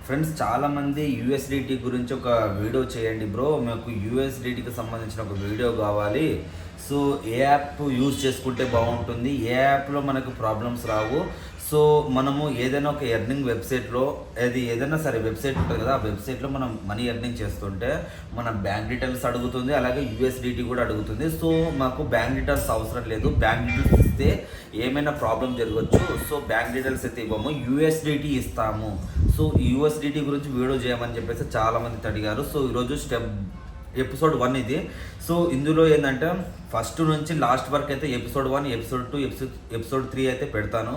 Friends చాలామంది USDT గురించి ఒక వీడియో చేయండి బ్రో, మాకు యూఎస్డిటీకి సంబంధించిన ఒక వీడియో కావాలి. సో ఏ యాప్ యూజ్ చేసుకుంటే బాగుంటుంది, ఏ యాప్లో మనకు ప్రాబ్లమ్స్ రావు. సో మనము ఏదైనా ఒక ఎర్నింగ్ వెబ్సైట్లో, అది ఏదైనా సరే వెబ్సైట్ ఉంటుంది కదా, ఆ వెబ్సైట్లో మనం మనీ ఎర్నింగ్ చేస్తుంటే మన బ్యాంక్ డీటెయిల్స్ అడుగుతుంది, అలాగే యూఎస్డిటీ కూడా అడుగుతుంది. సో మాకు బ్యాంక్ డీటెయిల్స్ అవసరం లేదు, బ్యాంక్ డీటెయిల్స్ ఇస్తే ఏమైనా ప్రాబ్లం జరగవచ్చు. సో బ్యాంక్ డీటెయిల్స్ అయితే ఇవ్వము, యూఎస్డిటీ ఇస్తాము. సో యూఎస్డిటీ గురించి వీడియో చేయమని చెప్పేసి చాలామంది అడిగారు. సో ఈరోజు ఎపిసోడ్ 1 ఇది. సో ఇందులో ఏంటంటే ఫస్ట్ నుంచి లాస్ట్ వరకు అయితే ఎపిసోడ్ 1, ఎపిసోడ్ 2, ఎపిసోడ్ 3 అయితే పెడతాను.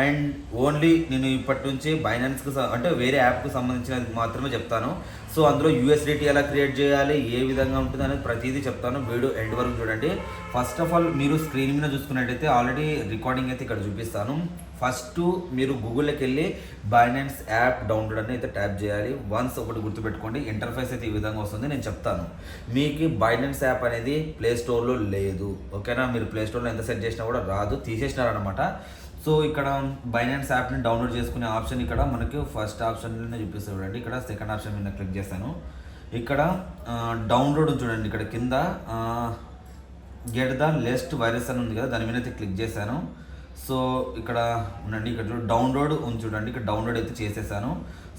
అండ్ ఓన్లీ నేను ఇప్పటి నుంచి బైనాన్స్కి అంటే వేరే యాప్కి సంబంధించినది మాత్రమే చెప్తాను. సో అందులో యూఎస్డిటీ ఎలా క్రియేట్ చేయాలి, ఏ విధంగా ఉంటుంది అనేది ప్రతిదీ చెప్తాను. వీడియో ఎండ్ వరకు చూడండి. ఫస్ట్ ఆఫ్ ఆల్ మీరు స్క్రీన్ మీద చూసుకున్నట్టయితే ఆల్రెడీ రికార్డింగ్ అయితే ఇక్కడ చూపిస్తాను. ఫస్ట్ మీరు గూగుల్లోకి వెళ్ళి బైనాన్స్ యాప్ డౌన్లోడ్ అని అయితే ట్యాప్ చేయాలి. వన్స్ ఒకటి గుర్తుపెట్టుకోండి, ఇంటర్ఫేస్ అయితే ఈ విధంగా వస్తుంది, నేను చెప్తాను. మీకు బైనాన్స్ యాప్ అనేది ప్లే స్టోర్లో లేదు, ఓకేనా? మీరు ప్లే స్టోర్లో ఎంత సెట్ చేసినా కూడా రాదు, తీసేసినారనమాట. సో ఇక్కడ బైనాన్స్ యాప్ని డౌన్లోడ్ చేసుకునే ఆప్షన్ ఇక్కడ మనకి ఫస్ట్ ఆప్షన్లోనే చూపిస్తుంది చూడండి. ఇక్కడ సెకండ్ ఆప్షన్ మీద క్లిక్ చేశాను. ఇక్కడ డౌన్లోడ్ చూడండి, ఇక్కడ కింద గెట్ ద లెస్ట్ వైరస్ అని ఉంది కదా, దాని మీద అయితే క్లిక్ చేశాను. సో ఇక్కడ ఉండండి, ఇక్కడ డౌన్లోడ్ ఉంది చూడండి, ఇక్కడ డౌన్లోడ్ అయితే చేసేసాను.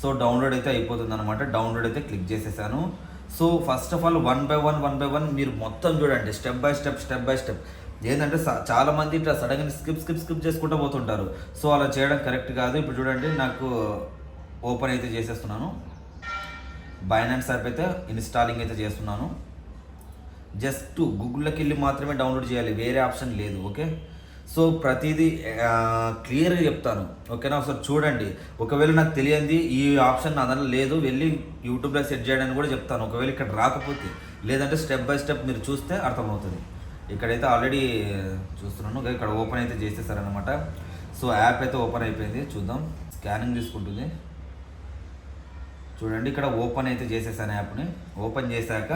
సో డౌన్లోడ్ అయితే అయిపోతుంది అనమాట. డౌన్లోడ్ అయితే క్లిక్ చేసేసాను. So first of all one by one మీరు మొత్తం చూడండి, స్టెప్ బై స్టెప్. ఏంటంటే చాలామంది ఇట్లా సడన్గా స్కిప్ చేసుకుంటూ పోతుంటారు. సో అలా చేయడం కరెక్ట్ కాదు. ఇప్పుడు చూడండి, నాకు ఓపెన్ అయితే చేసేస్తున్నాను. బైనాన్స్ యాప్ అయితే ఇన్స్టాలింగ్ అయితే చేస్తున్నాను. జస్ట్ గూగుల్లోకి వెళ్ళి మాత్రమే డౌన్లోడ్ చేయాలి, వేరే ఆప్షన్ లేదు, ఓకే? సో ప్రతిదీ క్లియర్గా చెప్తాను, ఓకేనా? ఒకసారి చూడండి. ఒకవేళ నాకు తెలియంది ఈ ఆప్షన్ నా దాంట్లో లేదు, వెళ్ళి యూట్యూబ్లో సెట్ చేయడానికి కూడా చెప్తాను. ఒకవేళ ఇక్కడ రాకపోతే, లేదంటే స్టెప్ బై స్టెప్ మీరు చూస్తే అర్థమవుతుంది. ఇక్కడైతే ఆల్రెడీ చూస్తున్నాను, ఇక్కడ ఓపెన్ అయితే చేసేసారనమాట. సో యాప్ అయితే ఓపెన్ అయిపోయింది, చూద్దాం. స్కానింగ్ తీసుకుంటుంది చూడండి. ఇక్కడ ఓపెన్ అయితే చేసేసాను యాప్ని. ఓపెన్ చేశాక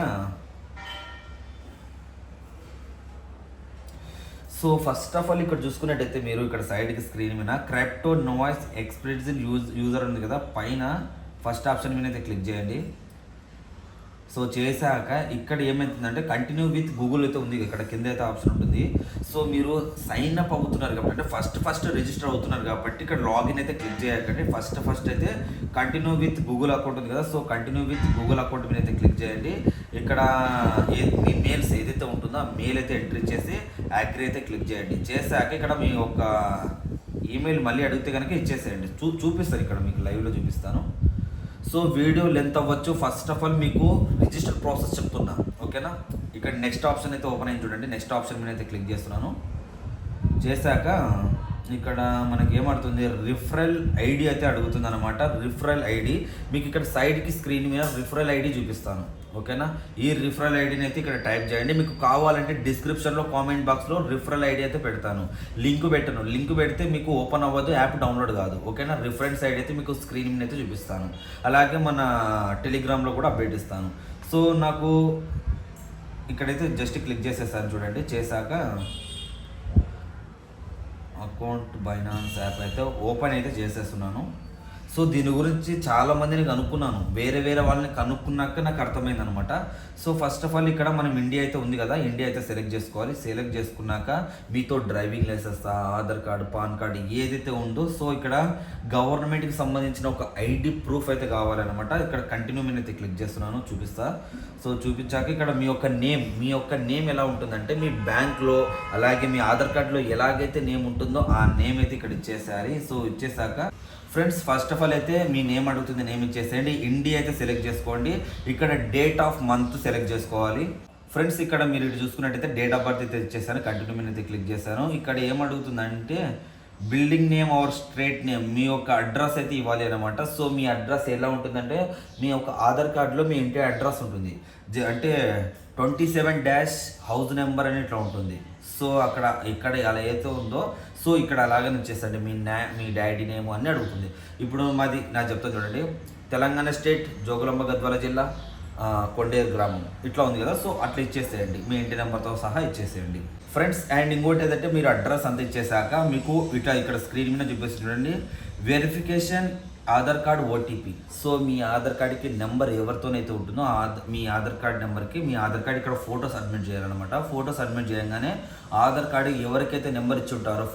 సో ఫస్ట్ ఆఫ్ ఆల్ ఇక్కడ చూసుకున్నట్టయితే మీరు ఇక్కడ సైడ్కి స్క్రీన్ మీద క్రిప్టో నాయిస్ ఎక్స్ప్రెషన్ యూజర్ ఉంది కదా, పైన ఫస్ట్ ఆప్షన్ మీద అయితే క్లిక్ చేయండి. సో చేశాక ఇక్కడ ఏమవుతుందంటే కంటిన్యూ విత్ గూగుల్ అయితే ఉంది, ఇక్కడ కింద అయితే ఆప్షన్ ఉంటుంది. సో మీరు సైన్ అప్ అవుతున్నారు కాబట్టి, అంటే ఫస్ట్ రిజిస్టర్ అవుతున్నారు కాబట్టి ఇక్కడ లాగిన్ అయితే క్లిక్ చేయకండి. ఫస్ట్ అయితే కంటిన్యూ విత్ గూగుల్ అకౌంట్ ఉంది కదా, so continue with Google account మీద అయితే క్లిక్ చేయండి. ఇక్కడ మీ మెయిల్స్ ఏదైతే ఉంటుందో ఆ మెయిల్ అయితే ఎంట్రీ చేసి అగ్రీ అయితే క్లిక్ చేయండి. చేశాక ఇక్కడ మీ యొక్క ఈమెయిల్ మళ్ళీ అడిగితే కనుక ఇచ్చేసేయండి. చూపిస్తారు, ఇక్కడ మీకు లైవ్లో చూపిస్తాను. సో వీడియో లెంత్ అవ్వచ్చు. ఫస్ట్ ఆఫ్ ఆల్ మీకు రిజిస్టర్ ప్రాసెస్ చెప్తున్నా, ఓకేనా? ఇక్కడ నెక్స్ట్ ఆప్షన్ అయితే ఓపెన్ అయింది చూడండి. నెక్స్ట్ ఆప్షన్ మీద అయితే క్లిక్ చేస్తున్నాను. చేశాక ఇక్కడ మనకి ఏమడుతుంది, రిఫరల్ ఐడి అయితే అడుగుతుంది అనమాట. రిఫరల్ ఐడి మీకు ఇక్కడ సైడ్కి స్క్రీన్ మీద రిఫరల్ ఐడి చూపిస్తాను, ఓకేనా? ఈ రిఫరల్ ఐడిని అయితే ఇక్కడ టైప్ చేయండి. మీకు కావాలంటే డిస్క్రిప్షన్లో కామెంట్ బాక్స్లో రిఫరల్ ఐడి అయితే పెడతాను. లింక్ పెడితే మీకు ఓపెన్ అవ్వదు, యాప్ డౌన్లోడ్ కాదు, ఓకేనా? రిఫరెన్స్ ఐడి అయితే మీకు స్క్రీన్ మీద అయితే చూపిస్తాను. అలాగే మన టెలిగ్రామ్లో కూడా అప్డేట్ ఇస్తాను. సో నాకు ఇక్కడైతే జస్ట్ క్లిక్ చేసేస్తాను చూడండి. చేశాక అకౌంట్ బైనాన్స్ యాప్ అయితే ఓపెన్ అయితే చేసేస్తున్నాను. సో దీని గురించి చాలామందిని కనుక్కున్నాను, వేరే వాళ్ళని కనుక్కున్నాక నాకు అర్థమైంది అనమాట. సో ఫస్ట్ ఆఫ్ ఆల్ ఇక్కడ మనం ఇండియా అయితే ఉంది కదా, ఇండియా అయితే సెలెక్ట్ చేసుకోవాలి. సెలెక్ట్ చేసుకున్నాక మీతో driving licence, Aadhaar card, PAN card ఏదైతే ఉందో, సో ఇక్కడ గవర్నమెంట్కి సంబంధించిన ఒక ఐడి ప్రూఫ్ అయితే కావాలన్నమాట. ఇక్కడ కంటిన్యూ మీద అయితే క్లిక్ చేస్తున్నాను, చూపిస్తా. సో చూపించాక ఇక్కడ మీ యొక్క నేమ్ ఎలా ఉంటుందంటే, మీ బ్యాంక్లో అలాగే మీ ఆధార్ కార్డులో ఎలాగైతే నేమ్ ఉంటుందో ఆ నేమ్ అయితే ఇక్కడ ఇచ్చేసేయాలి. సో ఇచ్చేసాక ఫ్రెండ్స్ ఫస్ట్ ఆఫ్ ఆల్ అయితే మీ నేమ్ అడుగుతుంది, నేమ్ ఇచ్చేసేయండి. ఇండియా అయితే సెలెక్ట్ చేసుకోండి. ఇక్కడ డేట్ ఆఫ్ మంత్ సెలెక్ట్ చేసుకోవాలి. ఫ్రెండ్స్ ఇక్కడ మీరు ఇటు చూసుకున్నట్టయితే డేట్ ఆఫ్ బర్త్ అయితే ఇచ్చేసాను. కంటిన్యూ మీద అయితే క్లిక్ చేశాను. ఇక్కడ ఏమడుగుతుందంటే building name or street name, మీ యొక్క అడ్రస్ అయితే ఇవ్వాలి అనమాట. సో మీ అడ్రస్ ఎలా ఉంటుందంటే, మీ యొక్క ఆధార్ కార్డులో మీ ఇంటి అడ్రస్ ఉంటుంది, అంటే 27 హౌస్ నెంబర్ అని ఇట్లా ఉంటుంది. సో ఇక్కడ అలా అయితే ఉందో, సో ఇక్కడ అలాగే వచ్చేసండి మీ డాడీ నేమ్ అన్నీ అడుగుతుంది. ఇప్పుడు నాకు చెప్తాను చూడండి, తెలంగాణ స్టేట్, జోగులాంబ గద్వాల జిల్లా, కొండేరు గ్రామం ఇట్లా ఉంది కదా. సో అట్లా ఇచ్చేసేయండి, మీ ఇంటి నెంబర్తో సహా ఇచ్చేసేయండి ఫ్రెండ్స్. అండ్ ఇంకోటి ఏదంటే మీరు అడ్రస్ అంతా ఇచ్చేసాక మీకు ఇక్కడ స్క్రీన్ మీద చూపిస్తుంది చూడండి, verification Aadhaar card OTP. So మీ ఆధార్ కార్డ్కి నెంబర్ ఎవరితోనైతే ఉంటుందో మీ ఆధార్ కార్డ్ నెంబర్కి మీ ఆధార్ కార్డ్ ఇక్కడ ఫోటో సబ్మిట్ చేయాలన్నమాట. ఫోటో సబ్మిట్ చేయగానే ఆధార్ కార్డు ఎవరికైతే నెంబర్ ఇచ్చి ఉంటారో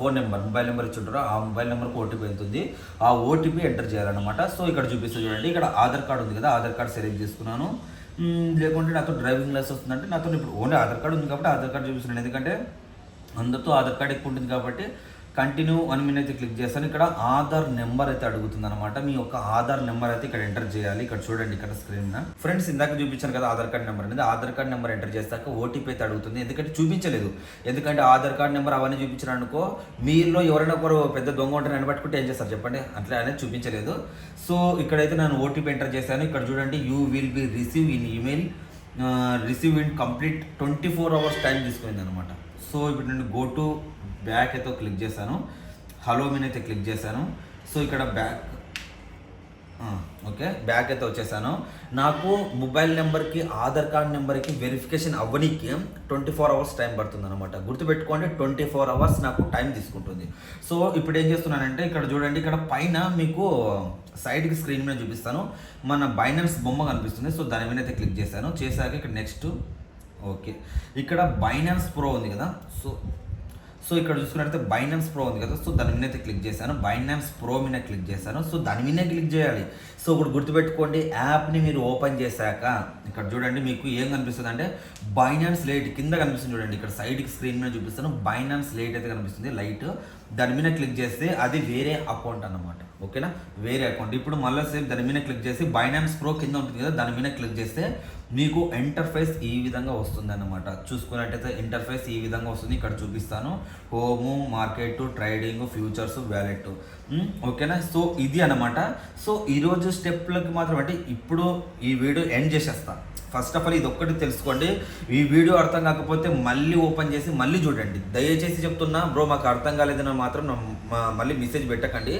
మొబైల్ నెంబర్ ఇచ్చి ఉంటారో ఆ మొబైల్ నెంబర్కి ఓటీపీ వెళ్తుంది. ఆ ఓటీపీ ఎంటర్ చేయాలన్నమాట. సో ఇక్కడ చూపిస్తుంది చూడండి, ఇక్కడ ఆధార్ కార్డు ఉంది కదా, ఆధార్ కార్డు సెలెక్ట్ చేసుకున్నాను. లేకుంటే నాతో డ్రైవింగ్ లైసెన్స్ వస్తుందంటే నాతో ఇప్పుడు ఓన్లీ ఆధార్ కార్డు ఉంది కాబట్టి ఆధార్ కార్డు చూపిస్తున్నాను. ఎందుకంటే అందరితో ఆధార్ కార్డు ఎక్కువ ఉంటుంది కాబట్టి కంటిన్యూ అని మీద అయితే క్లిక్ చేస్తాను. ఇక్కడ ఆధార్ నెంబర్ అయితే అడుగుతుంది అనమాట. మీ యొక్క ఆధార్ నెంబర్ అయితే ఇక్కడ ఎంటర్ చేయాలి. ఇక్కడ చూడండి, ఇక్కడ స్క్రీన్ ఫ్రెండ్స్ ఇందాక చూపించాను కదా ఆధార్ కార్డ్ నెంబర్ అనేది. ఆధార్ కార్డ్ నెంబర్ ఎంటర్ చేస్తాక ఓటీపీ అయితే అడుగుతుంది. ఎందుకంటే చూపించలేదు, ఎందుకంటే ఆధార్ కార్డ్ నెంబర్ అవన్నీ చూపించారు అనుకో, మీలో ఎవరైనా ఒకరు పెద్ద దొంగ ఉంటే నన్ను పట్టుకుంటే ఏం చేస్తారు చెప్పండి, అట్లా అనేది చూపించలేదు. సో ఇక్కడైతే నేను ఓటీపీ ఎంటర్ చేశాను. ఇక్కడ చూడండి, you will be receive in email receive in complete 24 hours time తీసుకుంది అనమాట. సో ఇప్పుడు నేను గో టు బ్యాక్ అయితే క్లిక్ చేశాను, హలో మీన్ అయితే క్లిక్ చేశాను. సో ఇక్కడ బ్యాక్ అయితే వచ్చేసాను. నాకు మొబైల్ నెంబర్కి ఆధార్ కార్డ్ నెంబర్కి వెరిఫికేషన్ అవ్వడానికి 24 hours టైం పడుతుంది అనమాట. గుర్తుపెట్టుకోండి, 24 hours నాకు టైం తీసుకుంటుంది. సో ఇప్పుడు ఏం చేస్తున్నానంటే ఇక్కడ చూడండి, ఇక్కడ పైన మీకు సైడ్కి స్క్రీన్ మీద చూపిస్తాను, మన బైనాన్స్ బొమ్మ కనిపిస్తుంది. సో దాని మీద అయితే క్లిక్ చేశాను. చేశాక ఇక్కడ నెక్స్ట్ ఓకే, ఇక్కడ బైనాన్స్ ప్రో ఉంది కదా. సో ఇక్కడ చూసుకున్నట్లయితే బైనాన్స్ ప్రో ఉంది కదా. సో దాని మీద అయితే క్లిక్ చేశాను, బైనాన్స్ ప్రో మీద క్లిక్ చేశాను. సో దాని మీద క్లిక్ చేయాలి. సో ఇప్పుడు గుర్తుపెట్టుకోండి, యాప్ని మీరు ఓపెన్ చేశాక ఇక్కడ చూడండి మీకు ఏం కనిపిస్తుంది అంటే బైనాన్స్ లైట్ కింద కనిపిస్తుంది చూడండి, ఇక్కడ సైడ్కి స్క్రీన్ మీద చూపిస్తాను. బైనాన్స్ లైట్ అయితే కనిపిస్తుంది, లైట్. దాని మీద క్లిక్ చేస్తే అది వేరే అకౌంట్ అన్నమాట. ఓకేనా, వేరే అకౌంట్. ఇప్పుడు మళ్ళీ సేమ్ దాని మీద క్లిక్ చేసి బైనాన్స్ ప్రో కింద ఉంటుంది కదా, దాని మీద క్లిక్ చేస్తే మీకు ఇంటర్ఫేస్ ఈ విధంగా వస్తుంది అన్నమాట. చూసుకున్నట్టయితే ఇంటర్ఫేస్ ఈ విధంగా వస్తుంది. ఇక్కడ చూపిస్తాను, home, market, trading, futures, wallet. ఓకేనా, సో ఇది అన్నమాట. సో ఈరోజు స్టెప్లకి మాత్రం అంటే ఇప్పుడు ఈ వీడియో ఎండ్ చేసేస్తాను. ఫస్ట్ ఆఫ్ ఆల్ ఇది ఒక్కటి తెలుసుకోండి, ఈ వీడియో అర్థం కాకపోతే మళ్ళీ ఓపెన్ చేసి మళ్ళీ చూడండి. దయచేసి చెప్తున్నా బ్రో, మాకు అర్థం కాలేదని మాత్రం మళ్ళీ మెసేజ్ పెట్టకండి.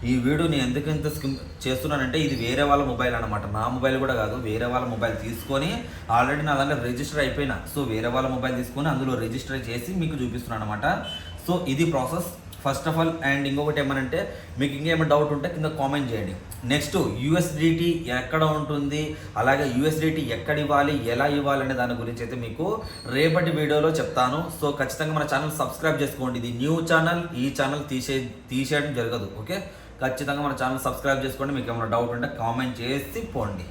ఈ వీడియో నేను ఎందుకంత స్కిమ్ చేస్తున్నానంటే ఇది వేరే వాళ్ళ మొబైల్ అనమాట, నా మొబైల్ కూడా కాదు. వేరే వాళ్ళ మొబైల్ తీసుకొని ఆల్రెడీ నా దాంట్లో రిజిస్టర్ అయిపోయినా. సో వేరే వాళ్ళ మొబైల్ తీసుకొని అందులో రిజిస్టర్ చేసి మీకు చూపిస్తున్నాను అనమాట. సో ఇది process first of all. And ఇంకొకటి ఏమనంటే మీకు ఇంకేమైనా డౌట్ ఉంటే కింద కామెంట్ చేయండి. నెక్స్ట్ యూఎస్డిటీ ఎక్కడ ఉంటుంది, అలాగే యూఎస్డిటీ ఎక్కడ ఇవ్వాలి, ఎలా ఇవ్వాలి అనే దాని గురించి అయితే మీకు రేపటి వీడియోలో చెప్తాను. సో ఖచ్చితంగా మన ఛానల్ సబ్స్క్రైబ్ చేసుకోండి. ఇది న్యూ ఛానల్, ఈ ఛానల్ తీసేయడం జరగదు. ఓకే, ఖచ్చితంగా మన ఛానల్ సబ్స్క్రైబ్ చేసుకోండి. మీకు ఏమైనా డౌట్ ఉంటే కామెంట్ చేసి పోండి.